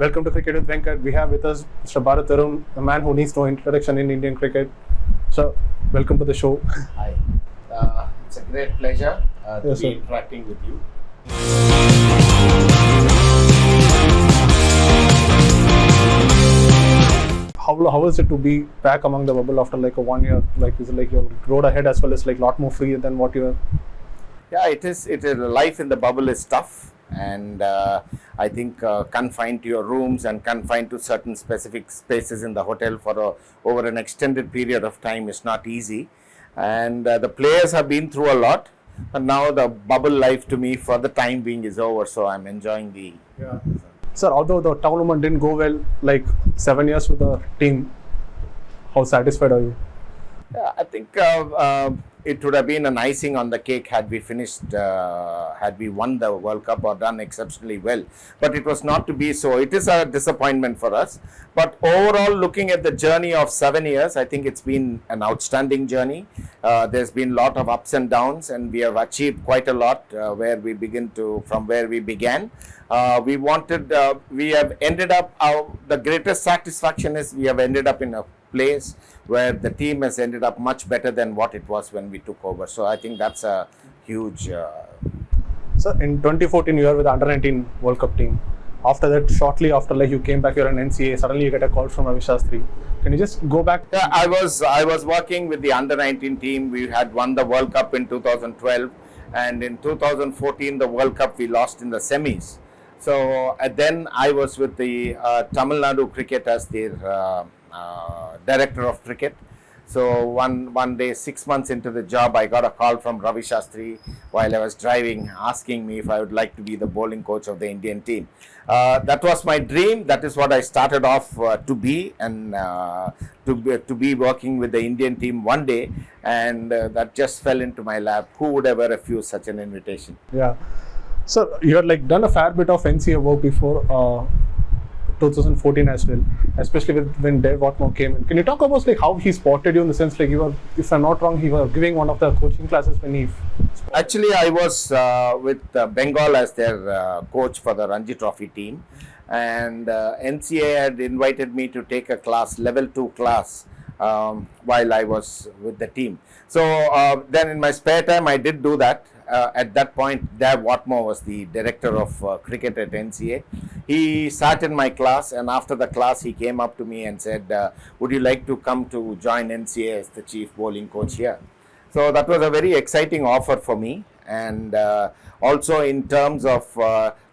Welcome to Cricket with Venkat. We have with us Mr. Bharat, Arun, a man who needs no introduction in Indian cricket. So, welcome to the show. Hi. It's a great pleasure to Yes, be sir. interacting with you. How is it to be back among the bubble after like a 1 year? Like, is it like your road ahead as well as like a lot more free than what you were? Yeah, it is. Life in the bubble is tough, and I think confined to your rooms and confined to certain specific spaces in the hotel for over an extended period of time is not easy. And the players have been through a lot, but now the bubble life to me for the time being is over. So I'm enjoying the. Yeah. Sir, although the tournament didn't go well, like 7 years with the team, how satisfied are you? Yeah, I think it would have been an icing on the cake had we finished, had we won the World Cup or done exceptionally well. But it was not to be so. It is a disappointment for us. But overall, looking at the journey of 7 years, I think it's been an outstanding journey. There's been a lot of ups and downs, and we have achieved quite a lot from where we began. We have ended up, the greatest satisfaction is we have ended up in a place where the team has ended up much better than what it was when we took over. So I think that's a huge. Sir, in 2014, you were with the Under 19 World Cup team. After that, shortly after like you came back, you're an NCA. Suddenly, you get a call from Ravi Shastri. Can you just go back? Yeah, I was working with the Under 19 team. We had won the World Cup in 2012, and in 2014 the World Cup we lost in the semis. So then I was with the Tamil Nadu Cricket as their director of cricket. So one day, 6 months into the job, I got a call from Ravi Shastri while I was driving, asking me if I would like to be the bowling coach of the Indian team. That was my dream. That is what I started off to be, and to be working with the Indian team one day, and that just fell into my lap. Who would ever refuse such an invitation? Yeah. So you had like done a fair bit of NCA work before 2014 as well, especially when Dave Watmore came in. Can you talk about like how he spotted you in the sense like you were, if I'm not wrong, he was giving one of the coaching classes when he. Actually, I was with Bengal as their coach for the Ranji Trophy team, and NCA had invited me to take a class, level 2 class, while I was with the team. So then in my spare time, I did do that. At that point, Dave Watmore was the director of cricket at NCA. He sat in my class, and after the class, he came up to me and said, would you like to come to join NCA as the chief bowling coach here? So that was a very exciting offer for me. And also in terms of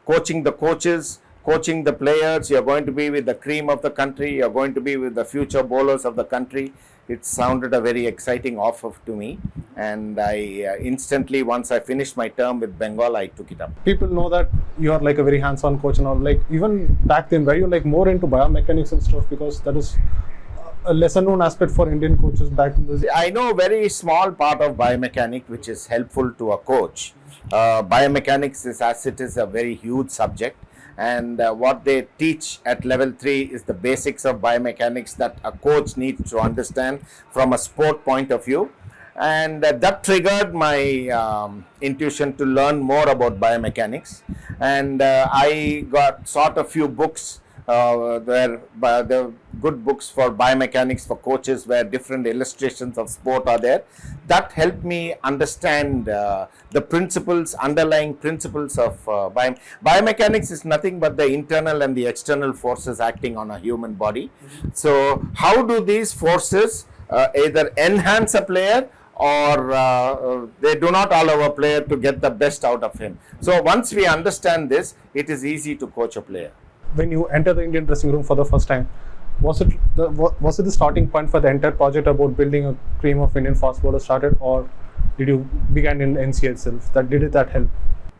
coaching the coaches, coaching the players, you're going to be with the cream of the country, you're going to be with the future bowlers of the country. It sounded a very exciting offer to me, and I instantly, once I finished my term with Bengal, I took it up. People know that you are like a very hands-on coach and all. Like even back then, were you like more into biomechanics and stuff, because that is a lesser-known aspect for Indian coaches back in the day. I know a very small part of biomechanics which is helpful to a coach. Biomechanics is, as it is, a very huge subject. And what they teach at level 3 is the basics of biomechanics that a coach needs to understand from a sport point of view. And that triggered my intuition to learn more about biomechanics. And I sought a few books the good books for biomechanics for coaches, where different illustrations of sport are there. That helped me understand the principles, underlying principles of biomechanics is nothing but the internal and the external forces acting on a human body. So how do these forces either enhance a player or they do not allow a player to get the best out of him? So once we understand this, it is easy to coach a player. When you enter the Indian dressing room for the first time, was it the starting point for the entire project about building a cream of Indian fast bowlers started, or did you begin in NCA itself? Did that help?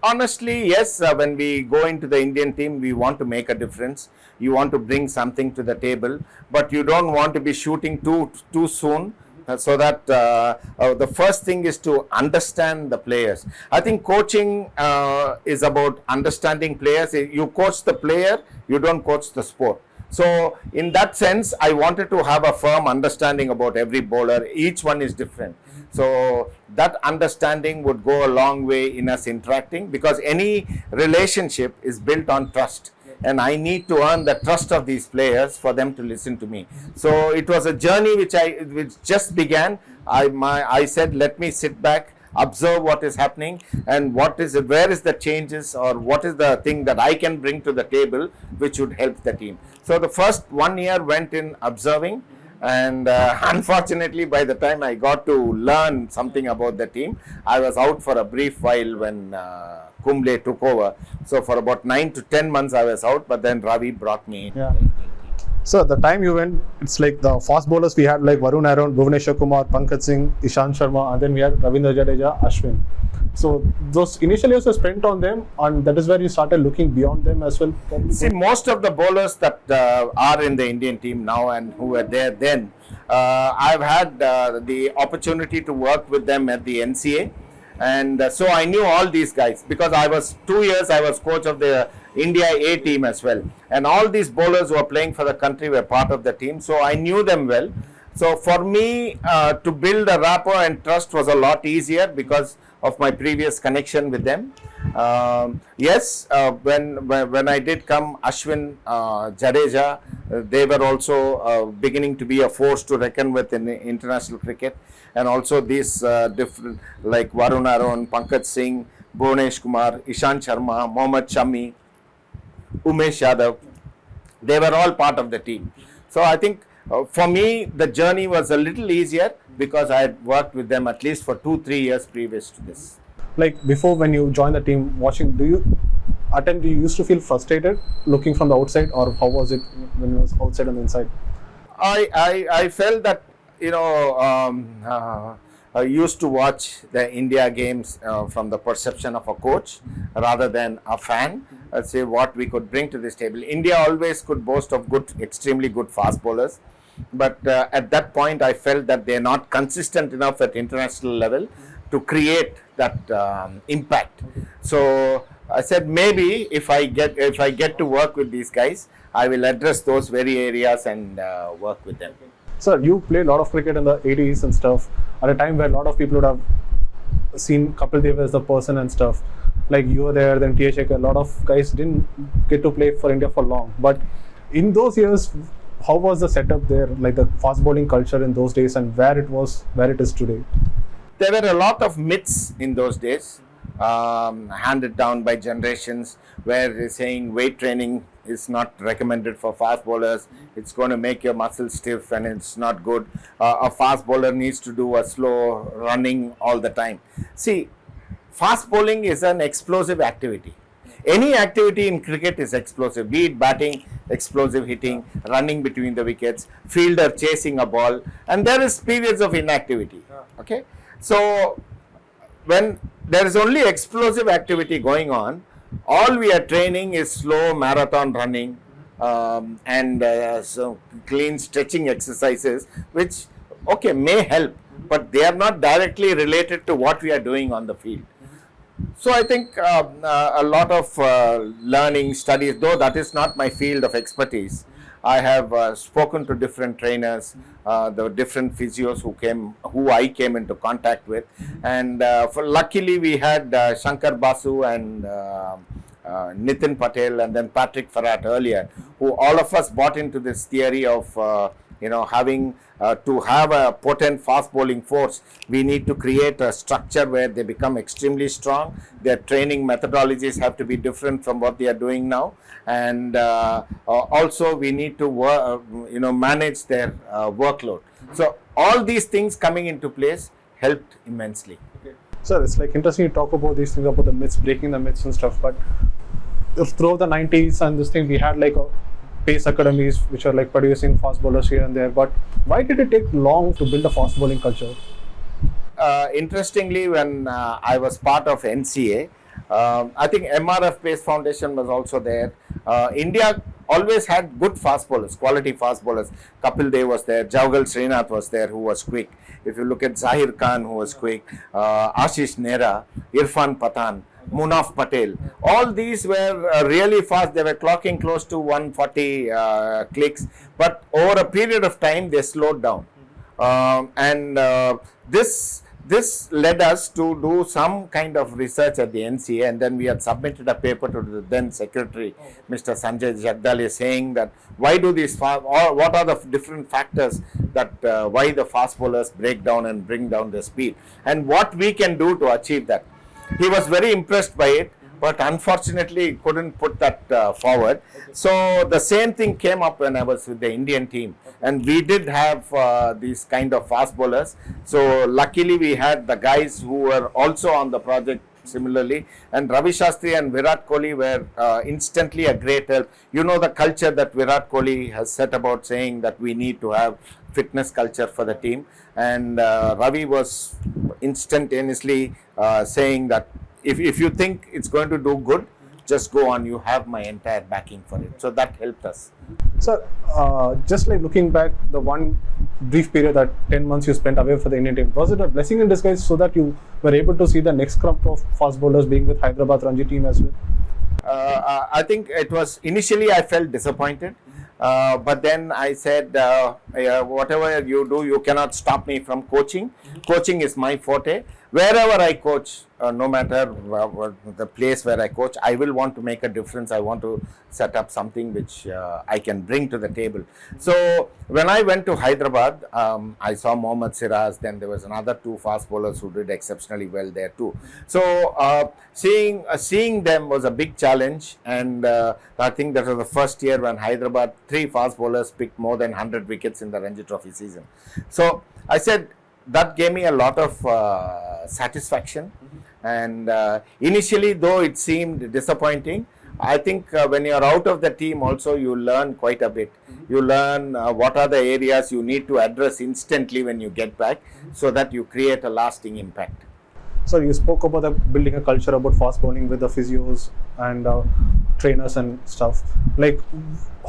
Honestly, yes. When we go into the Indian team, we want to make a difference. You want to bring something to the table, but you don't want to be shooting too soon. So that the first thing is to understand the players. I think coaching is about understanding players. You coach the player, you don't coach the sport. So in that sense, I wanted to have a firm understanding about every bowler. Each one is different. So that understanding would go a long way in us interacting, because any relationship is built on trust. and I need to earn the trust of these players for them to listen to me. So it was a journey which just began. I said, let me sit back, observe what is happening, and where is the changes, or what is the thing that I can bring to the table which would help the team. So the first 1 year went in observing, and unfortunately by the time I got to learn something about the team, I was out for a brief while when Kumble took over. So for about 9 to 10 months I was out, but then Ravi brought me in. Yeah. So the time you went, it's like the fast bowlers we had like Arun, Bhuvaneshwar Kumar, Pankaj Singh, Ishant Sharma, and then we had Ravindra Jadeja, Ashwin. So those initial years were spent on them, and that is where you started looking beyond them as well. See, most of the bowlers that are in the Indian team now and who were there then, I've had the opportunity to work with them at the NCA. And so I knew all these guys, because I was 2 years I was coach of the India A team as well, and all these bowlers who are playing for the country were part of the team, so I knew them well. So for me to build a rapport and trust was a lot easier because of my previous connection with them. Yes, when I did come, Ashwin, Jadeja, they were also beginning to be a force to reckon with in international cricket, and also these different like Arun, Pankaj Singh, Bhuvanesh Kumar, Ishant Sharma, Mohammad Shami, Umesh Yadav, they were all part of the team. So I think for me the journey was a little easier because I had worked with them at least for 2-3 years previous to this. Like before, when you joined the team, watching, do you used to feel frustrated looking from the outside, or how was it when you was outside and inside? I felt that, you know, I used to watch the India games from the perception of a coach rather than a fan. Say what we could bring to this table. India always could boast of extremely good fast bowlers, but at that point I felt that they are not consistent enough at international level to create that impact. So I said, maybe if I get to work with these guys, I will address those very areas and work with them. Sir, you played a lot of cricket in the 80s and stuff, at a time where a lot of people would have seen Kapil Dev as the person and stuff. Like you were there, then T.S. Shekhar, a lot of guys didn't get to play for India for long. But in those years, how was the setup there, like the fast bowling culture in those days, and where it is today? There were a lot of myths in those days, handed down by generations, where they're saying weight training is not recommended for fast bowlers. It's going to make your muscles stiff and it's not good. A fast bowler needs to do a slow running all the time. See, fast bowling is an explosive activity. Any activity in cricket is explosive, be it batting, explosive hitting, running between the wickets, fielder chasing a ball, and there is periods of inactivity. Okay, so when there is only explosive activity going on, all we are training is slow marathon running and so clean stretching exercises, which okay may help, but they are not directly related to what we are doing on the field. So I think a lot of learning, studies, though that is not my field of expertise. I have spoken to different trainers, the different physios who I came into contact with, and luckily we had Shankar Basu and Nitin Patel and then Patrick Farrat earlier, who all of us bought into this theory of having to have a potent fast bowling force, we need to create a structure where they become extremely strong. Their training methodologies have to be different from what they are doing now, and also we need to manage their workload. So all these things coming into place helped immensely. Sir, it's like interesting to talk about these things, about the myths, breaking the myths and stuff, but throughout the 90s and this thing, we had like pace academies which are like producing fast bowlers here and there, but why did it take long to build a fast bowling culture? Interestingly, when I was part of NCA, I think MRF Pace Foundation was also there. India always had good fast bowlers, quality fast bowlers. Kapil Dev was there, Jawgal Srinath was there, who was quick. If you look at Zahir Khan, who was quick, Ashish Nehra, Irfan Pathan, Munaf Patel, all these were really fast. They were clocking close to 140 clicks, but over a period of time they slowed down. And this This led us to do some kind of research at the NCA, and then we had submitted a paper to the then secretary, Mr. Sanjay Jagdale, saying that why do these or what are the different factors that why the fast bowlers break down and bring down their speed, and what we can do to achieve that. He was very impressed by it, but unfortunately couldn't put that forward. So the same thing came up when I was with the Indian team, and we did have these kind of fast bowlers. So luckily we had the guys who were also on the project similarly, and Ravi Shastri and Virat Kohli were instantly a great help. You know the culture that Virat Kohli has set about, saying that we need to have fitness culture for the team, and Ravi was instantaneously saying that if you think it's going to do good, just go on, you have my entire backing for it. So that helped us. So, just like looking back, the one brief period, that 10 months you spent away for the Indian team, was it a blessing in disguise so that you were able to see the next crop of fast bowlers being with Hyderabad Ranji team as well? I think it was, initially I felt disappointed, but then I said, whatever you do, you cannot stop me from coaching. Coaching is my forte. Wherever I coach, no matter the place where I coach, I will want to make a difference. I want to set up something which I can bring to the table. So when I went to Hyderabad, I saw Mohammad Siraz. Then there was another two fast bowlers who did exceptionally well there too. So seeing them was a big challenge, and I think that was the first year when Hyderabad, three fast bowlers picked more than 100 wickets in the Ranji Trophy season. So I said, that gave me a lot of satisfaction, and initially, though it seemed disappointing, I think when you're out of the team also, you learn quite a bit. You learn what are the areas you need to address instantly when you get back, so that you create a lasting impact. So you spoke about building a culture about fast bowling with the physios and trainers and stuff. Like,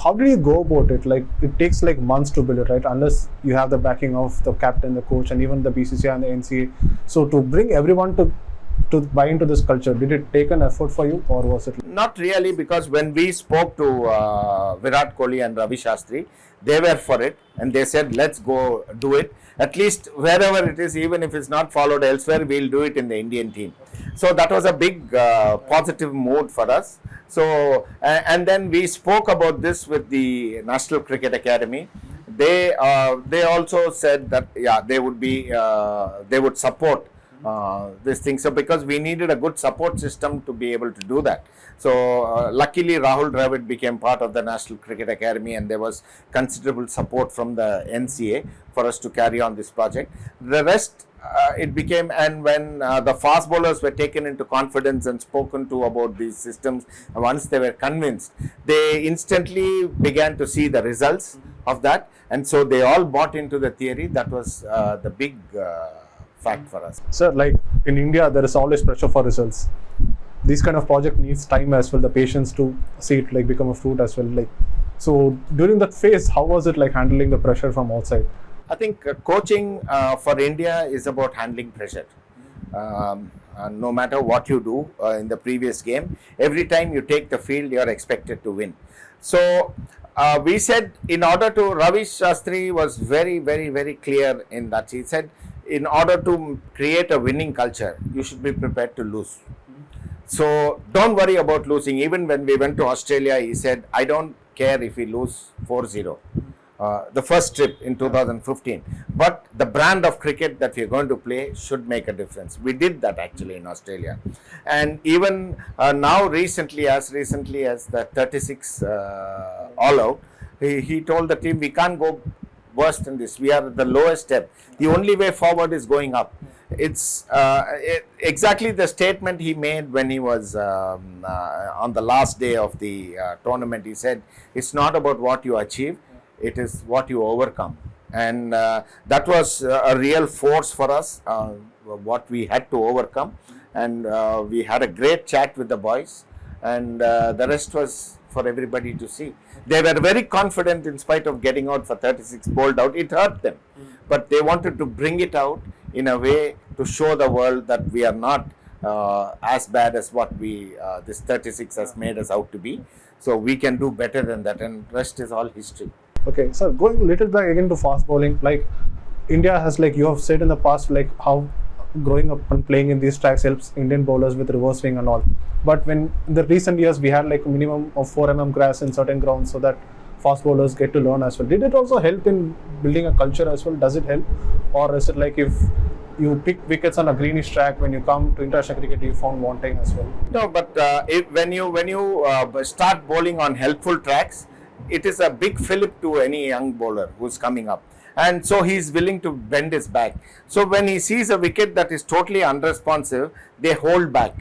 how did you go about it? Like, it takes like months to build it, right? Unless you have the backing of the captain, the coach, and even the BCCI and the NCA. So to bring everyone to buy into this culture, did it take an effort for you, or was it? Not really, because when we spoke to Virat Kohli and Ravi Shastri, they were for it, and they said, let's go do it. At least wherever it is, even if it's not followed elsewhere, we'll do it in the Indian team. So that was a big positive mood for us. So, and then we spoke about this with the National Cricket Academy. They also said that, yeah, they would support this thing. So because we needed a good support system to be able to do that. So luckily Rahul Dravid became part of the National Cricket Academy, and there was considerable support from the NCA for us to carry on this project. The rest it became, and when the fast bowlers were taken into confidence and spoken to about these systems, once they were convinced, they instantly began to see the results of that, and so they all bought into the theory. That was the big fact for us. Sir, like in India, there is always pressure for results. This kind of project needs time as well, the patience to see it like become a fruit as well. Like, so during that phase, how was it like handling the pressure from outside? I think coaching for India is about handling pressure. No matter what you do in the previous game, every time you take the field, you are expected to win. So we said, in order to, Ravi Shastri was very, very, very clear in that. He said, in order to create a winning culture, you should be prepared to lose. So don't worry about losing. Even when we went to Australia, he said, I don't care if we lose 4-0. The first trip in 2015. But the brand of cricket that we are going to play should make a difference. We did that actually in Australia. And even now recently as the 36 all out, he told the team, we can't go worse than this. We are at the lowest step. The only way forward is going up. It's exactly the statement he made when he was on the last day of the tournament. He said, it's not about what you achieve, it is what you overcome. And that was a real force for us, what we had to overcome. And we had a great chat with the boys, and the rest was for everybody to see. They were very confident in spite of getting out for 36 bowled out. It hurt them, but they wanted to bring it out in a way to show the world that we are not as bad as what this 36 has made us out to be. So we can do better than that, and rest is all history. Okay, so going a little back again to fast bowling, like India has, like you have said in the past, like how growing up and playing in these tracks helps Indian bowlers with reverse swing and all. But when in the recent years we had like a minimum of 4 grass in certain grounds so that fast bowlers get to learn as well. Did it also help in building a culture as well? Does it help? Or is it like if you pick wickets on a greenish track, when you come to international cricket you found wanting as well? No, but when you start bowling on helpful tracks, it is a big fillip to any young bowler who's coming up. And so he's willing to bend his back. So when he sees a wicket that is totally unresponsive, they hold back.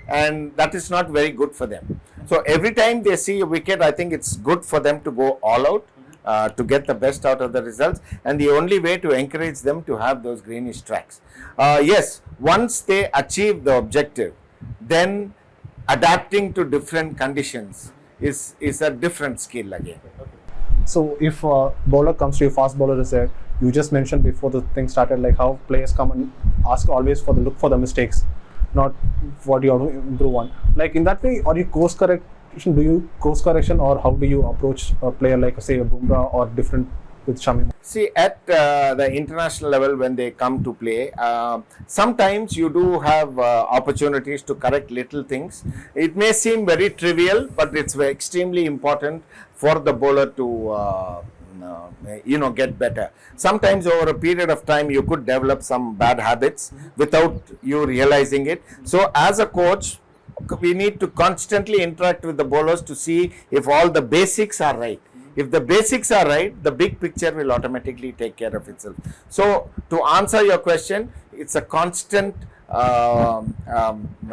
And that is not very good for them. So every time they see a wicket, I think it's good for them to go all out to get the best out of the results. And the only way to encourage them to have those greenish tracks. Yes, once they achieve the objective, then adapting to different conditions is a different skill again. So if a bowler comes to you, fast bowler is there, you just mentioned before the thing started like how players come and ask always for the look for the mistakes, not what you have to improve on. Like in that way, or you course correction, do you course correction, or how do you approach a player like say a Bumrah or different with Shami? See, at the international level when they come to play, sometimes you do have opportunities to correct little things. It may seem very trivial, but it's extremely important for the bowler to get better. Sometimes over a period of time you could develop some bad habits without you realizing it. So as a coach, we need to constantly interact with the bowlers to see if all the basics are right. If the basics are right, the big picture will automatically take care of itself. So to answer your question, it's a constant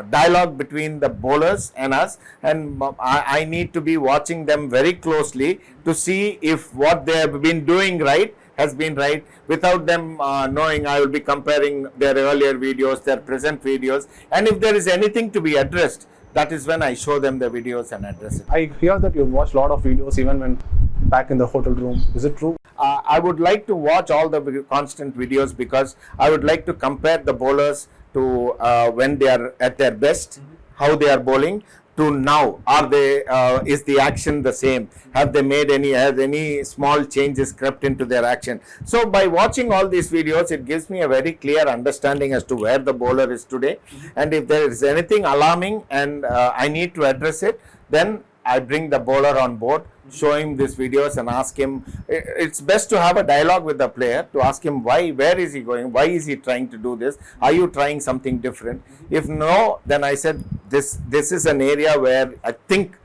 dialogue between the bowlers and us, and I need to be watching them very closely to see if what they have been doing right has been right. Without them knowing, I will be comparing their earlier videos, their present videos, and if there is anything to be addressed, that is when I show them the videos and address it. I hear that you watch a lot of videos even when back in the hotel room. Is it true? I would like to watch all the constant videos because I would like to compare the bowlers to when they are at their best, how they are bowling, to now. Are they? Is the action the same? Have they made any small changes crept into their action? So by watching all these videos, it gives me a very clear understanding as to where the bowler is today, and if there is anything alarming and I need to address it, then I bring the bowler on board, show him these videos and ask him. It's best to have a dialogue with the player to ask him why, where is he going, why is he trying to do this, are you trying something different? If no, then I said this is an area where I think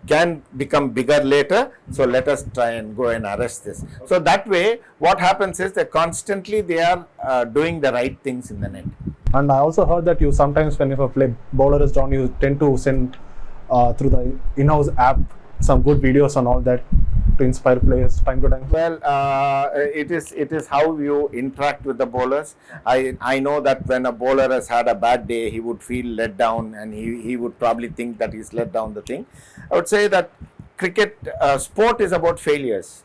can become bigger later, so let us try and go and arrest this. So that way what happens is that constantly they are doing the right things in the net. And I also heard that you sometimes when if a bowler is down, you tend to send through the in-house app some good videos and all that to inspire players time to time. Well, it is how you interact with the bowlers. I know that when a bowler has had a bad day, he would feel let down and he would probably think that he's let down the thing. I would say that cricket sport is about failures.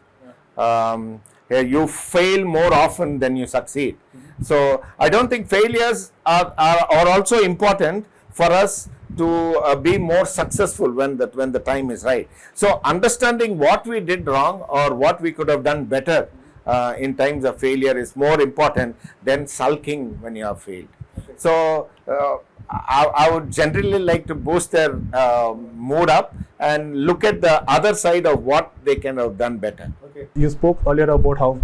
You fail more often than you succeed. So I don't think failures are also important for us to be more successful when the time is right. So understanding what we did wrong or what we could have done better in times of failure is more important than sulking when you have failed. So I would generally like to boost their mood up and look at the other side of what they can have done better. Okay. You spoke earlier about how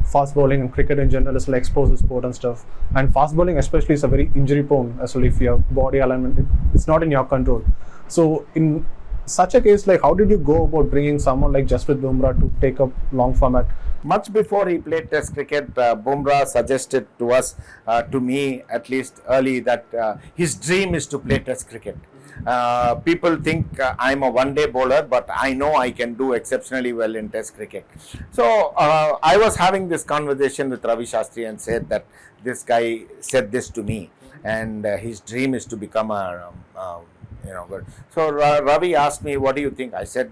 fast bowling and cricket in general is like explosive sport and stuff, and fast bowling especially is a very injury prone as well. If your body alignment, it's not in your control. So in such a case, like how did you go about bringing someone like Jasprit Bumrah to take up long format? Much before he played Test cricket, Bumrah suggested to us, to me at least early, that his dream is to play Test cricket. People think I'm a one-day bowler, but I know I can do exceptionally well in Test cricket. So I was having this conversation with Ravi Shastri and said that this guy said this to me, and his dream is to become a So Ravi asked me, what do you think? I said,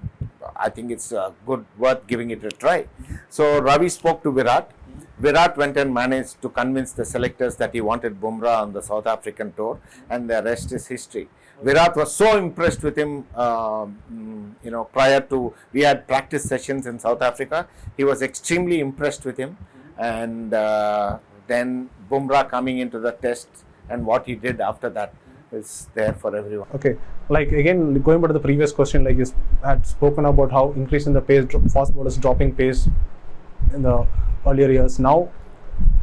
I think it's good, worth giving it a try. So Ravi spoke to Virat. Virat went and managed to convince the selectors that he wanted Bumrah on the South African tour, and the rest is history. Virat was so impressed with him, prior to, we had practice sessions in South Africa. He was extremely impressed with him, and then Bumrah coming into the test and what he did after that is there for everyone. Okay, like again, going back to the previous question, like you had spoken about how increasing the pace, fast bowlers dropping pace in the earlier years. Now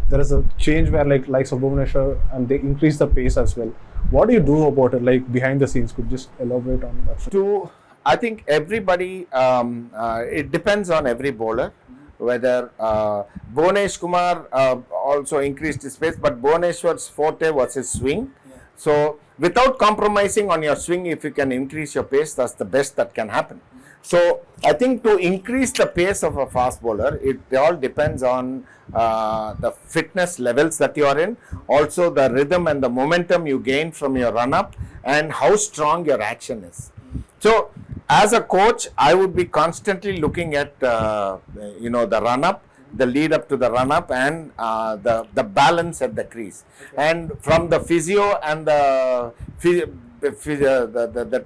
there is a change where like likes of Bhubaneswar and they increase the pace as well. What do you do about it, like behind the scenes? Could you just elaborate on that? I think everybody, it depends on every bowler. Whether Bhubanesh Kumar also increased his pace, but Bhubaneswar's forte was his swing. So without compromising on your swing, if you can increase your pace, that's the best that can happen. So I think to increase the pace of a fast bowler, it all depends on the fitness levels that you are in, also the rhythm and the momentum you gain from your run up, and how strong your action is. So as a coach, I would be constantly looking at the run up, the lead up to the run up, and the balance at the crease. And from the physio and the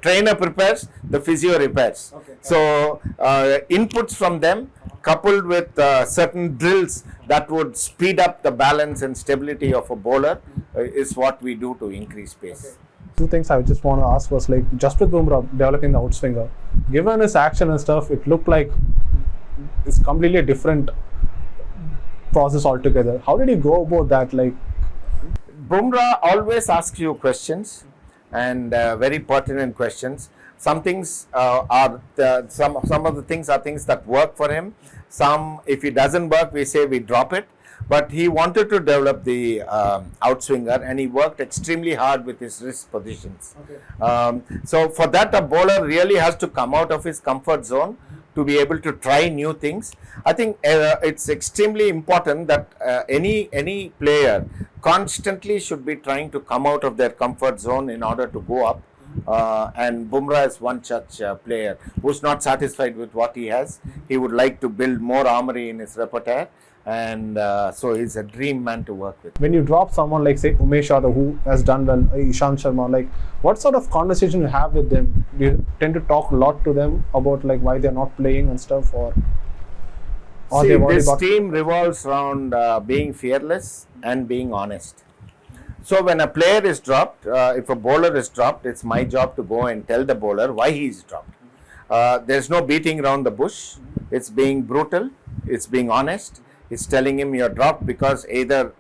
trainer prepares, the physio repairs. So inputs from them coupled with certain drills that would speed up the balance and stability of a bowler is what we do to increase pace. Two things I just want to ask was like Jasprit Bumrah developing the outswinger. Given his action and stuff, it looked like it's completely a different process altogether. How did you go about that? Like Bumrah always asks you questions and very pertinent questions. Some things some of the things are things that work for him. Some, if it doesn't work, we say we drop it. But he wanted to develop the outswinger, and he worked extremely hard with his wrist positions. So for that, a bowler really has to come out of his comfort zone to be able to try new things. I think it's extremely important that any player constantly should be trying to come out of their comfort zone in order to go up. And Bumrah is one such player who's not satisfied with what he has. He would like to build more armory in his repertoire. And so he's a dream man to work with. When you drop someone like say Umesh Yadav, who has done well, Ishant Sharma, like what sort of conversation you have with them? Do you tend to talk a lot to them about like why they're not playing and stuff, or see, this team revolves around being fearless and being honest. So when a player is dropped, if a bowler is dropped, it's my job to go and tell the bowler why he's dropped. There's no beating around the bush. It's being brutal. It's being honest. It's telling him you're dropped because either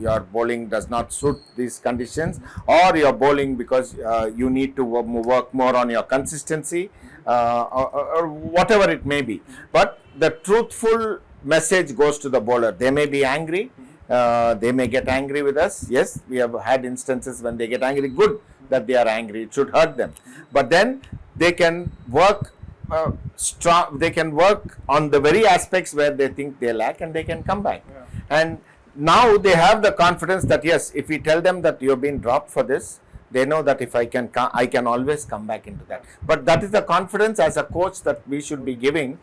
your bowling does not suit these conditions, or you're bowling because you need to work more on your consistency, or whatever it may be. But the truthful message goes to the bowler. They may be angry. They may get angry with us. Yes, we have had instances when they get angry. Good that they are angry. It should hurt them. But then they can work they can work on the very aspects where they think they lack, and they can come back. And now they have the confidence that yes, if we tell them that you have been dropped for this, they know that if I can always come back into that. But that is the confidence as a coach that we should be giving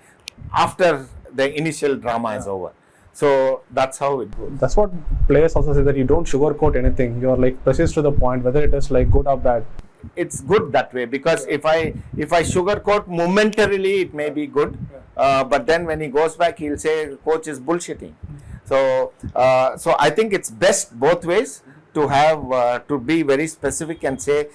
after the initial drama is over. So that's how it goes. That's what players also say, that you don't sugarcoat anything. You're like precise to the point, whether it is like good or bad. It's good that way, because if I sugarcoat momentarily, it may be good, but then when he goes back, he'll say coach is bullshitting. So I think it's best both ways to have to be very specific and say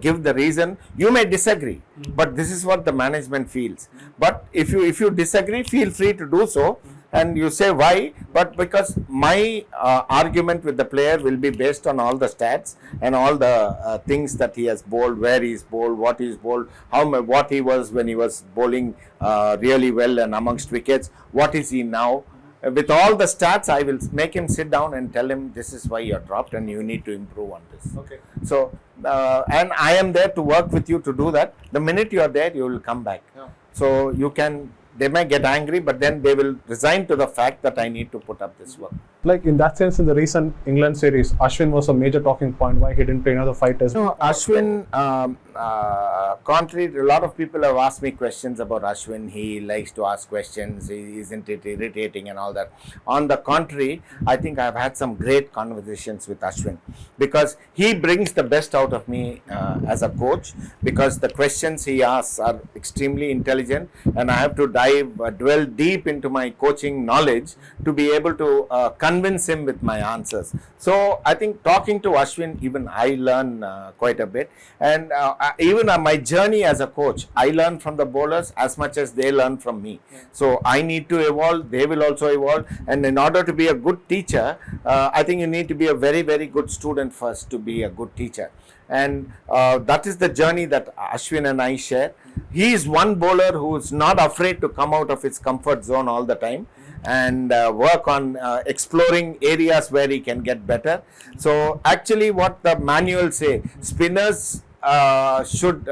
give the reason. You may disagree, but this is what the management feels. But if you disagree, feel free to do so. And you say why, but because my argument with the player will be based on all the stats and all the things that he has bowled, where he's bowled, what he's bowled, what he was when he was bowling really well and amongst wickets, what is he now. With all the stats, I will make him sit down and tell him this is why you're dropped and you need to improve on this. Okay. So, and I am there to work with you to do that. The minute you are there, you will come back. Yeah. So you can. They may get angry, but then they will resign to the fact that I need to put up this work. Like in that sense, in the recent England series, Ashwin was a major talking point why he didn't play another fight as Ashwin, contrary, a lot of people have asked me questions about Ashwin. He likes to ask questions. Isn't it irritating and all that? On the contrary, I think I've had some great conversations with Ashwin because he brings the best out of me as a coach, because the questions he asks are extremely intelligent, and I have to dwell deep into my coaching knowledge to be able to convince him with my answers. So I think talking to Ashwin, even I learn quite a bit. And even my journey as a coach, I learn from the bowlers as much as they learn from me. So I need to evolve, they will also evolve. And in order to be a good teacher, I think you need to be a very, very good student first to be a good teacher. And that is the journey that Ashwin and I share. He is one bowler who is not afraid to come out of his comfort zone all the time and work on exploring areas where he can get better. So actually what the manuals say, spinners should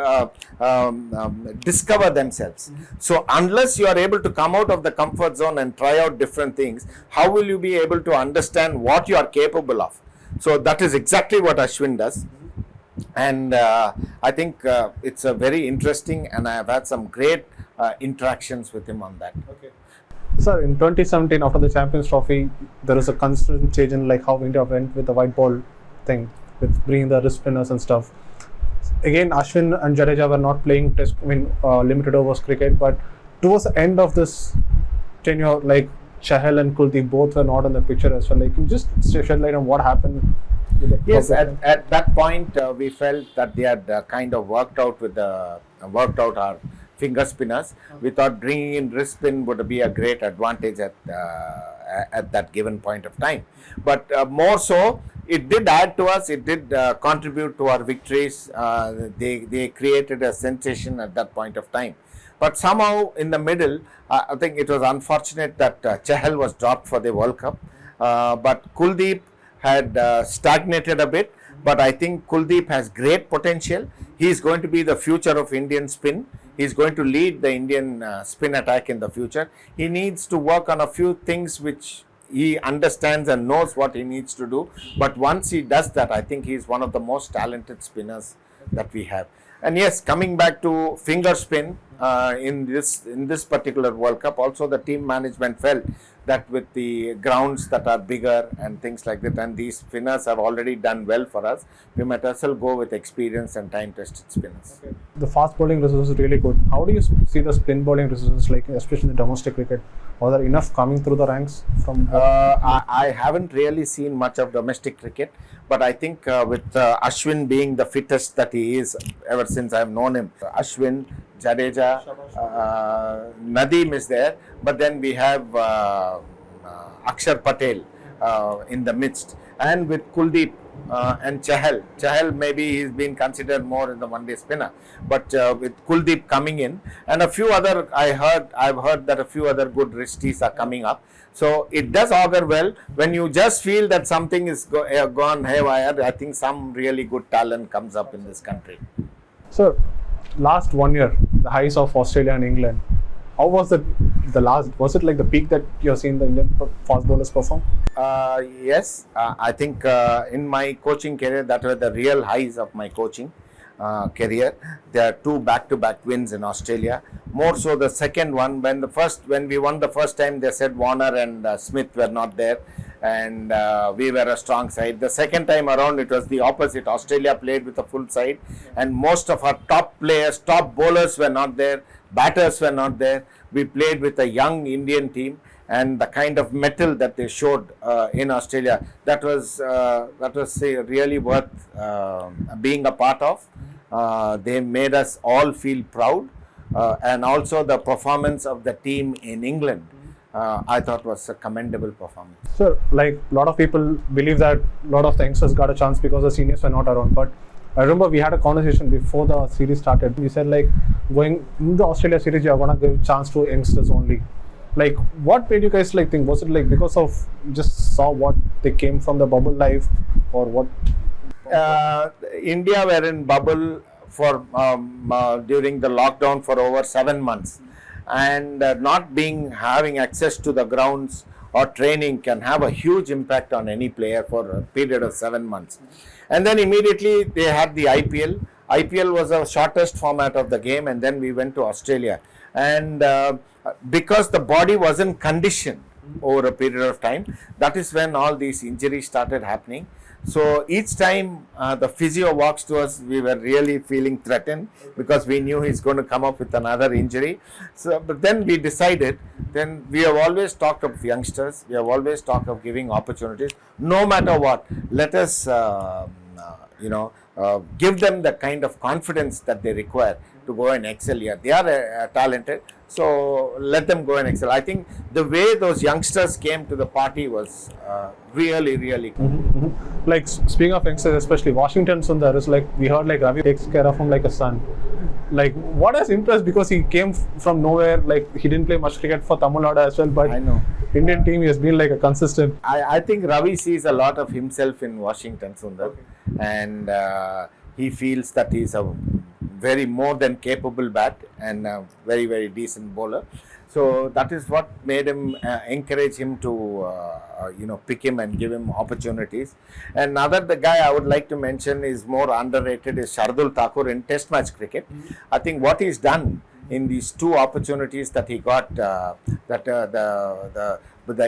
discover themselves. So unless you are able to come out of the comfort zone and try out different things, how will you be able to understand what you are capable of? So that is exactly what Ashwin does. And I think it's a very interesting, and I have had some great interactions with him on that. Okay. Sir, in 2017, after the Champions Trophy, there was a constant change in like how India went with the white ball thing, with bringing the wrist spinners and stuff. Again, Ashwin and Jadeja were not playing limited overs cricket, but towards the end of this tenure, like Chahal and Kuldeep both were not in the picture as well. Like, can you just shed light on what happened? Yes, at that point we felt that they had kind of worked out our finger spinners. We thought bringing in wrist spin would be a great advantage at that given point of time. But more so, it did add to us. It did contribute to our victories. They created a sensation at that point of time. But somehow in the middle, I think it was unfortunate that Chahal was dropped for the World Cup. But Kuldeep had stagnated a bit, but I think Kuldeep has great potential. He is going to be the future of Indian spin. He is going to lead the Indian spin attack in the future. He needs to work on a few things which he understands and knows what he needs to do. But once he does that, I think he is one of the most talented spinners that we have. And yes, coming back to finger spin in this particular World Cup, also the team management felt that with the grounds that are bigger and things like that, and these spinners have already done well for us, we might as well go with experienced and time-tested spinners. Okay. The fast bowling resources is really good. How do you see the spin bowling resources, like especially in the domestic cricket? Are there enough coming through the ranks from? I haven't really seen much of domestic cricket, but I think with Ashwin being the fittest that he is ever since I've known him, Ashwin, Jadeja, Nadeem is there, but then we have Akshar Patel in the midst, and with Kuldeep and Chahal maybe he's been considered more in the one-day spinner, but with Kuldeep coming in and a few other, I've heard that a few other good wristies are coming up. So it does augur well when you just feel that something is gone haywire. I think some really good talent comes up in this country. So last 1 year, the highs of Australia and England, how was was it like the peak that you're seeing the Indian fast bowlers perform? Yes, I think in my coaching career, that were the real highs of my coaching career. There are 2 back-to-back wins in Australia. More so the second one, when we won the first time, they said Warner and Smith were not there, and we were a strong side. The second time around, it was the opposite. Australia played with a full side, and most of our top players, top bowlers were not there, batters were not there. We played with a young Indian team, and the kind of mettle that they showed in Australia, that was really worth being a part of. They made us all feel proud, and also the performance of the team in England, I thought was a commendable performance. So, like, a lot of people believe that a lot of the youngsters got a chance because the seniors were not around, but I remember we had a conversation before the series started. You said, like, going in the Australia series, you're going to give chance to youngsters only. Like, what made you guys like think? Was it like because of just saw what they came from the bubble life, or what? India were in bubble for during the lockdown for over 7 months, and not having access to the grounds or training can have a huge impact on any player for a period of 7 months. And then immediately they had the IPL. IPL was the shortest format of the game, and then we went to Australia. And because the body wasn't conditioned over a period of time, that is when all these injuries started happening. So each time the physio walks to us, we were really feeling threatened because we knew he's going to come up with another injury. So, but then we decided, then we have always talked of youngsters, we have always talked of giving opportunities, no matter what. Let us, give them the kind of confidence that they require to go and excel here. They are talented, so let them go and excel. I think the way those youngsters came to the party was really cool. Like speaking of youngsters, especially Washington Sundar is like, we heard like Ravi takes care of him like a son. Like what has impressed, because he came from nowhere, like he didn't play much cricket for Tamil Nadu as well, but I know. Indian team he has been like a consistent. I think Ravi sees a lot of himself in Washington Sundar, and he feels that he's a very more than capable bat and a very decent bowler. So that is what made him encourage him to pick him and give him opportunities. And the guy I would like to mention is more underrated is Shardul Thakur in Test match cricket. I think what he's done in these two opportunities that he got, the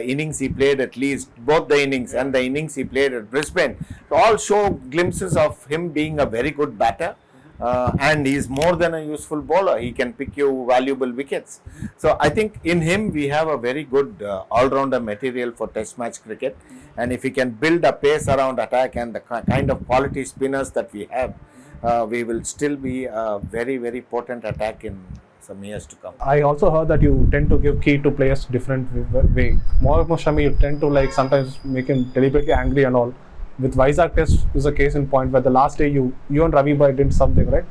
innings he played, at least both the innings and the innings he played at Brisbane, all show glimpses of him being a very good batter. And he's more than a useful bowler. He can pick you valuable wickets. So I think in him we have a very good all-rounder material for Test match cricket. And if we can build a pace around attack and the kind of quality spinners that we have, we will still be a very potent attack in some years to come. I also heard that you tend to give key to players different way. Mohammad Shami, you tend to like sometimes make him deliberately angry and all. With Vizag Test is a case in point where the last day you and Ravi Bhai did something, right?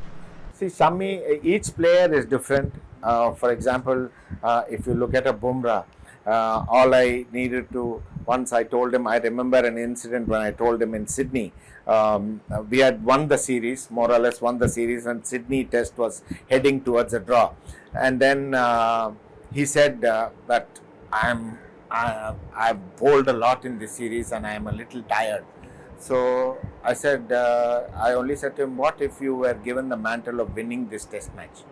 See, Shami, each player is different. For example, if you look at a Bumrah, all I needed to, once I told him, I remember an incident when I told him in Sydney, we had won the series, more or less won the series, and Sydney Test was heading towards a draw. And then he said that I've bowled a lot in this series and I am a little tired. So I said, I only said to him, what if you were given the mantle of winning this Test match?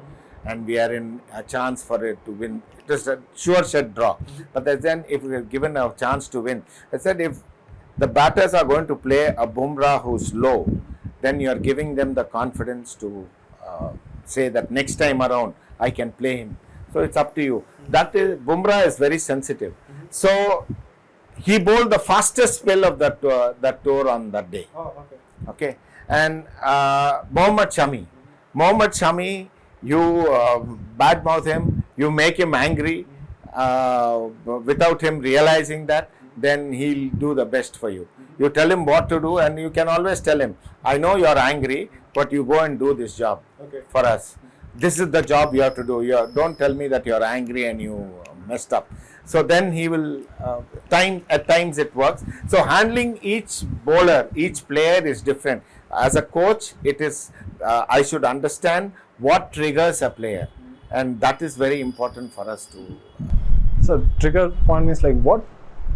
And we are in a chance for it to win. It was a sure shot draw. But then if we are given a chance to win, I said, if the batters are going to play a Bumrah who's low, then you are giving them the confidence to say that next time around I can play him. So it's up to you. That is, Bumrah is very sensitive. So he bowled the fastest spell of that tour on that day. Okay. And Mohammad Shami, you badmouth him, you make him angry without him realizing that, then he'll do the best for you. You tell him what to do, and you can always tell him, I know you're angry, but you go and do this job for us. This is the job you have to do. Don't tell me that you're angry and you messed up. So then he will, at times it works. So handling each bowler, each player is different. As a coach, it is, I should understand what triggers a player. And that is very important for us to. So trigger point means like what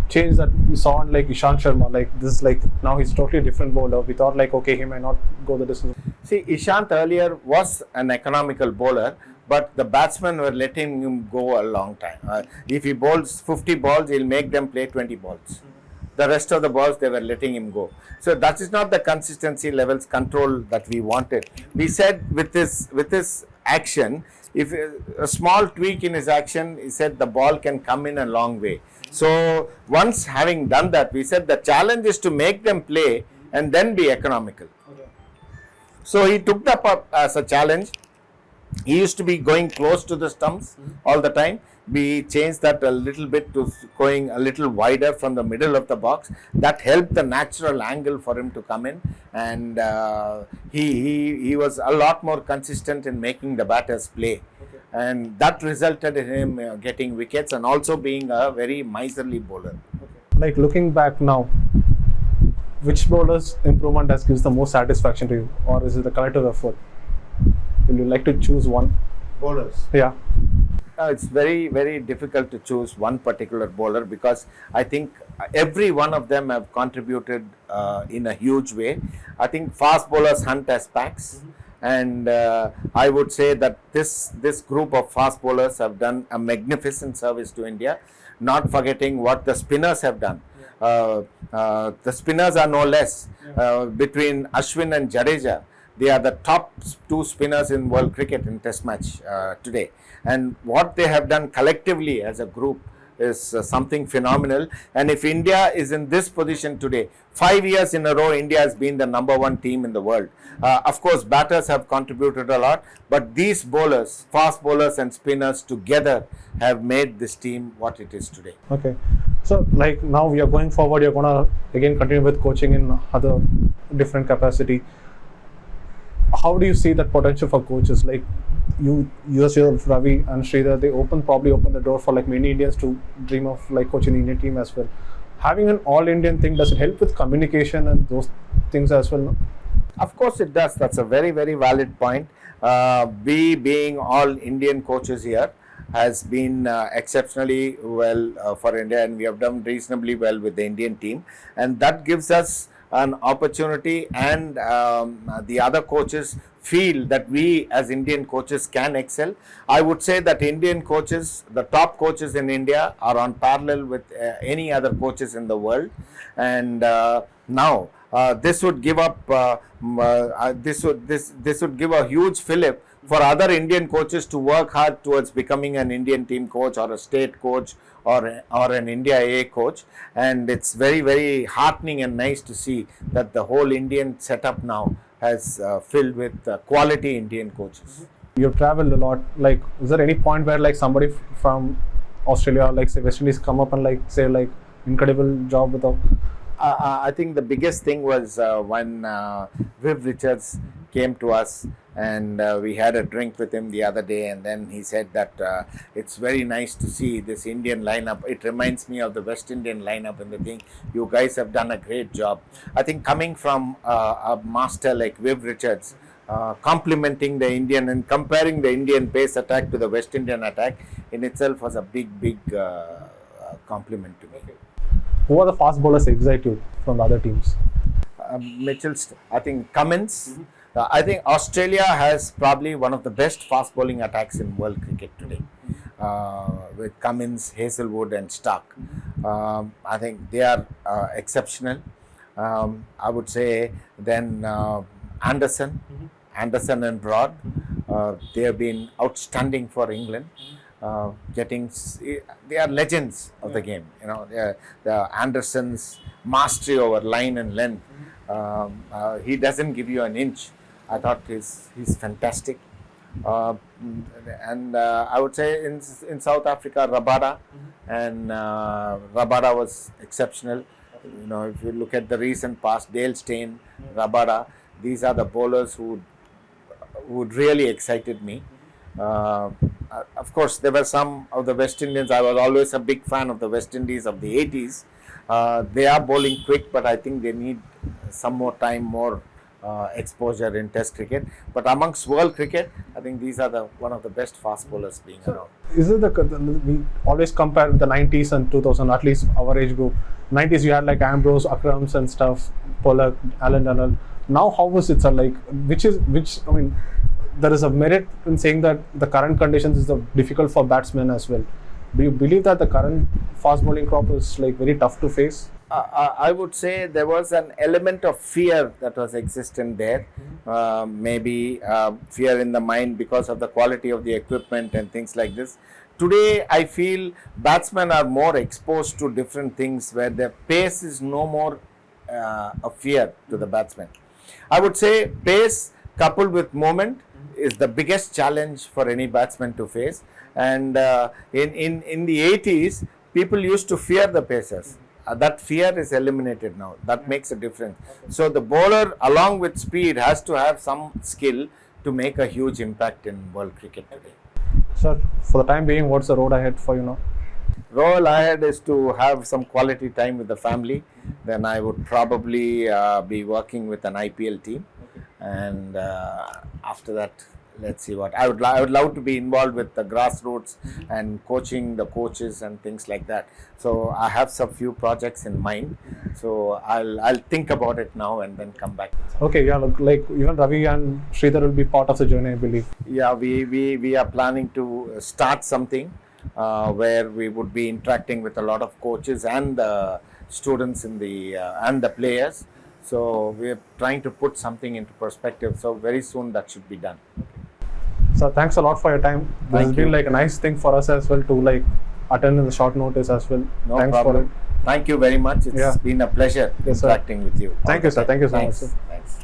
change that we saw on like Ishant Sharma, like this is like now he's totally different bowler. We thought like, okay, he might not go the distance. See, Ishant earlier was an economical bowler, but the batsmen were letting him go a long time. If he bowls 50 balls, he'll make them play 20 balls. The rest of the balls, they were letting him go. So that is not the consistency levels control that we wanted. We said with this action, if a small tweak in his action, he said the ball can come in a long way. So once having done that, we said the challenge is to make them play and then be economical. So he took that up as a challenge. He used to be going close to the stumps all the time. We changed that a little bit to going a little wider from the middle of the box. That helped the natural angle for him to come in, and he was a lot more consistent in making the batters play. And that resulted in him getting wickets and also being a very miserly bowler. Like looking back now, which bowler's improvement has gives the most satisfaction to you, or is it the collective effort? Will you like to choose one? Bowlers? Yeah. It's very difficult to choose one particular bowler because I think every one of them have contributed in a huge way. I think fast bowlers hunt as packs. and I would say that this group of fast bowlers have done a magnificent service to India, not forgetting what the spinners have done. The spinners are no less. Between Ashwin and Jadeja, they are the top two spinners in world cricket in test match today, and what they have done collectively as a group is something phenomenal. And if India is in this position today, 5 years in a row India has been the number one team in the world. Of course batters have contributed a lot, but these bowlers, fast bowlers and spinners together, have made this team what it is today. Okay, so like now we are going forward, you're gonna again continue with coaching in other different capacity. How do you see that potential for coaches? Like you yourself, Ravi and Sridhar, they probably open the door for like many Indians to dream of like coaching the Indian team as well. Having an all Indian thing, does it help with communication and those things as well? No? Of course it does. That's a very, very valid point. We being all Indian coaches here has been exceptionally well for India, and we have done reasonably well with the Indian team, and that gives us an opportunity, and the other coaches feel that we as Indian coaches can excel. I would say that Indian coaches, the top coaches in India, are on parallel with any other coaches in the world, and now this would give up this would give a huge fillip for other Indian coaches to work hard towards becoming an Indian team coach or a state coach or an India A coach. And it's very, very heartening and nice to see that the whole Indian setup now has filled with quality Indian coaches. You've traveled a lot. Like, is there any point where like somebody from Australia, like say West Indies, come up and like say like incredible job with a... I think the biggest thing was when Viv Richards came to us, and we had a drink with him the other day, and then he said that it's very nice to see this Indian lineup. It reminds me of the West Indian lineup, and the thing, you guys have done a great job. I think coming from a master like Viv Richards, complimenting the Indian and comparing the Indian pace attack to the West Indian attack in itself was a big compliment to me. Who are the fast bowlers excited from the other teams? Mitchell, I think Cummins. I think Australia has probably one of the best fast bowling attacks in world cricket today, with Cummins, Hazelwood and Stark. I think they are exceptional. I would say then Anderson and Broad, they have been outstanding for England. They are legends of the game. You know, the Anderson's mastery over line and length. He doesn't give you an inch. I thought he's fantastic. And I would say in South Africa, Rabada, and Rabada was exceptional. You know, if you look at the recent past, Dale Steyn, Rabada, these are the bowlers who really excited me. Of course, there were some of the West Indians. I was always a big fan of the West Indies of the 80s. They are bowling quick, but I think they need some more time, more exposure in Test cricket. But amongst world cricket, I think these are one of the best fast bowlers being around. Is it we always compare with the 90s and 2000, at least our age group. 90s you had like Ambrose, Akrams and stuff, Pollock, Allen Donald. Now how was it, sir? Like which I mean, there is a merit in saying that the current conditions is difficult for batsmen as well. Do you believe that the current fast bowling crop is like very tough to face? I would say there was an element of fear that was existent there. Maybe fear in the mind because of the quality of the equipment and things like this. Today, I feel batsmen are more exposed to different things where their pace is no more a fear to the batsman. I would say pace coupled with moment is the biggest challenge for any batsman to face. And in the 80s, people used to fear the pacers. That fear is eliminated now. That makes a difference. So the bowler, along with speed, has to have some skill to make a huge impact in world cricket today. Sir, for the time being, what's the road ahead for you now? Road ahead is to have some quality time with the family. Then I would probably be working with an IPL team. And after that, let's see what I would love to be involved with the grassroots and coaching the coaches and things like that. So I have some few projects in mind. So I'll think about it now and then come back. Okay, yeah, look, like even Ravi and Sridhar will be part of the journey, I believe. Yeah, we are planning to start something where we would be interacting with a lot of coaches and the students in the and the players. So we're trying to put something into perspective. So very soon that should be done. So thanks a lot for your time. This Thank has been you. like a nice thing for us as well to like attend in the short notice as well. No Thanks problem. for it. Thank you very much. It's Yeah. been a pleasure Yes, sir. interacting with you. Thank you, sir. Thank you so much, Thanks. sir. Thanks.